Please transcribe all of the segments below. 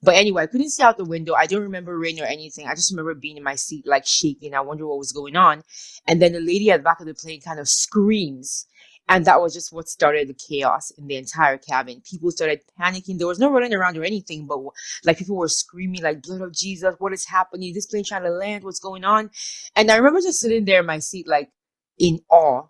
But anyway, I couldn't see out the window. I don't remember rain or anything. I just remember being in my seat, like shaking. I wonder what was going on. And then the lady at the back of the plane kind of screams. And that was just what started the chaos in the entire cabin. People started panicking. There was no running around or anything, but like people were screaming, like, blood of Jesus, what is happening? This plane trying to land, what's going on? And I remember just sitting there in my seat, like in awe,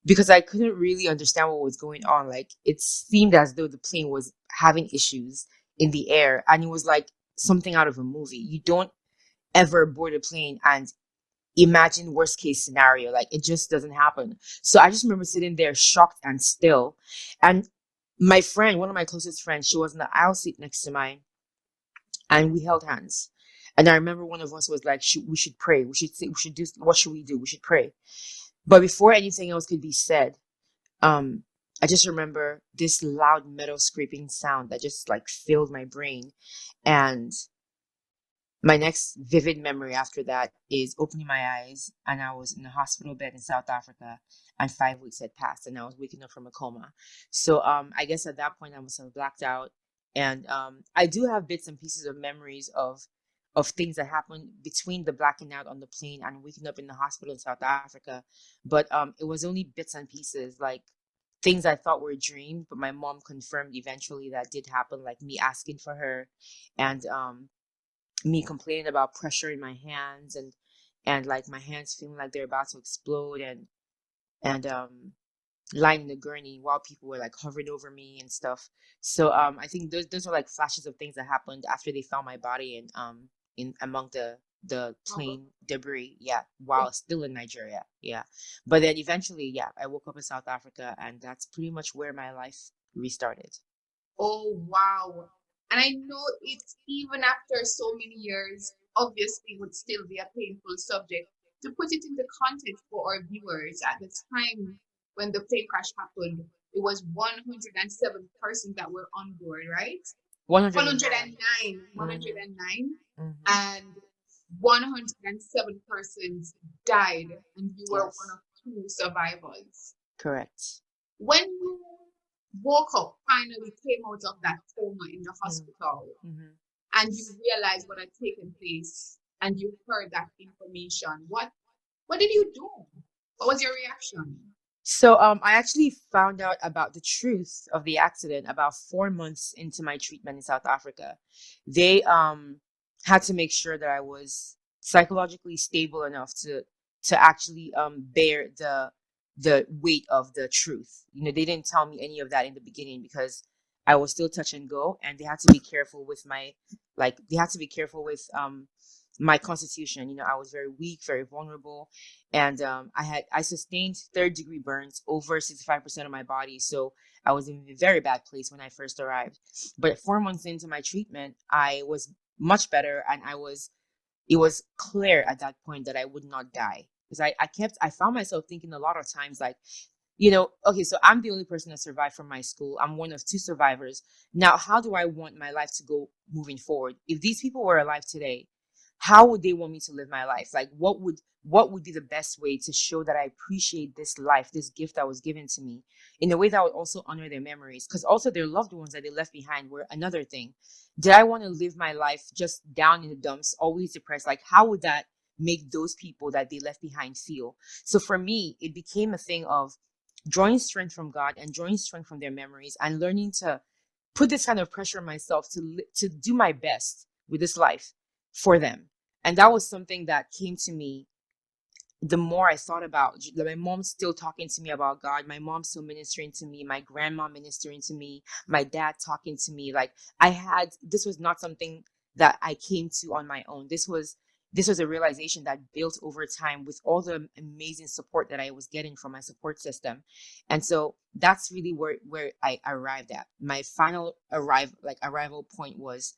because I couldn't really understand what was going on. Like it seemed as though the plane was having issues in the air, and it was like something out of a movie. You don't ever board a plane and imagine worst case scenario. Like it just doesn't happen. So I just remember sitting there shocked and still. And my friend, one of my closest friends, she was in the aisle seat next to mine, and we held hands. And I remember one of us was like, we should pray. We should do, what should we do? We should pray. But before anything else could be said, um, I just remember this loud metal scraping sound that just like filled my brain. And my next vivid memory after that is opening my eyes, and I was in a hospital bed in South Africa, and 5 weeks had passed, and I was waking up from a coma. So I guess at that point I must have blacked out, and I do have bits and pieces of memories of things that happened between the blacking out on the plane and waking up in the hospital in South Africa, but it was only bits and pieces, like things I thought were a dream, but my mom confirmed eventually that did happen, like me asking for her, and me complaining about pressure in my hands, and like my hands feeling like they're about to explode, and lying in the gurney while people were like hovering over me and stuff. So I think those are like flashes of things that happened after they found my body in among the Oh, plane debris, yeah, while still in Nigeria, yeah. But then eventually, yeah, I woke up in South Africa, and that's pretty much where my life restarted. oh, wow. And I know it's even after so many years, obviously would still be a painful subject. To put it into context for our viewers, at the time when the plane crash happened, it was 107 persons that were on board, right? 109. 109, Mm-hmm. 109, Mm-hmm. and 107 persons died, and you were one Yes, of two survivors. correct. When you woke up, finally came out of that coma in the hospital, Mm-hmm. and you realized what had taken place, and you heard that information, what did you do? What was your reaction? So I actually found out about the truth of the accident about 4 months into my treatment in South Africa. They had to make sure that I was psychologically stable enough to actually bear the weight of the truth. You know, they didn't tell me any of that in the beginning because I was still touch and go, and they had to be careful with my, like they had to be careful with my constitution. You know, I was very weak, very vulnerable, and I sustained third-degree burns over 65% of my body, so I was in a very bad place when I first arrived. But 4 months into my treatment, I was much better, and it was clear at that point that I would not die, because I found myself thinking a lot of times, like, okay, so I'm the only person that survived from my school. I'm one of two survivors. Now, how do I want my life to go moving forward? If these people were alive today, how would they want me to live my life? Like, what would be the best way to show that I appreciate this life, this gift that was given to me, in a way that would also honor their memories? Because also their loved ones that they left behind were another thing. Did I want to live my life just down in the dumps, always depressed? Like, how would that make those people that they left behind feel? So for me, it became a thing of drawing strength from God and drawing strength from their memories, and learning to put this kind of pressure on myself to do my best with this life for them. And that was something that came to me the more I thought about, like, my mom still talking to me about God, my mom still ministering to me, my grandma ministering to me, my dad talking to me. Like, this was not something that I came to on my own. This was a realization that built over time with all the amazing support that I was getting from my support system. And so that's really where I arrived at. My final arrival point was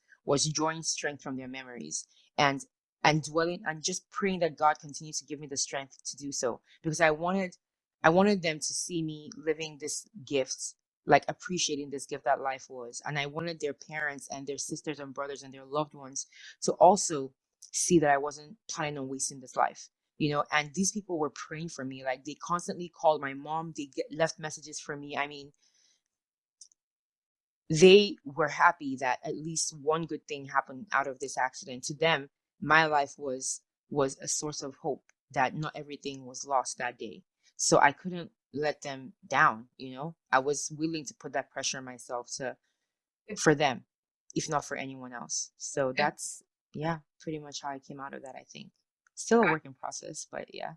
drawing strength from their memories, and dwelling and just praying that God continues to give me the strength to do so, because I wanted them to see me living this gift, like appreciating this gift that life was. And I wanted their parents and their sisters and brothers and their loved ones to also see that I wasn't planning on wasting this life. And these people were praying for me. Like, they constantly called my mom, left messages for me. I mean, they were happy that at least one good thing happened out of this accident. To them, my life was a source of hope that not everything was lost that day. So I couldn't let them down, you know. I was willing to put that pressure on myself to for them, if not for anyone else. So Yeah. that's, yeah, pretty much how I came out of that, I think. Still a work in process, but yeah.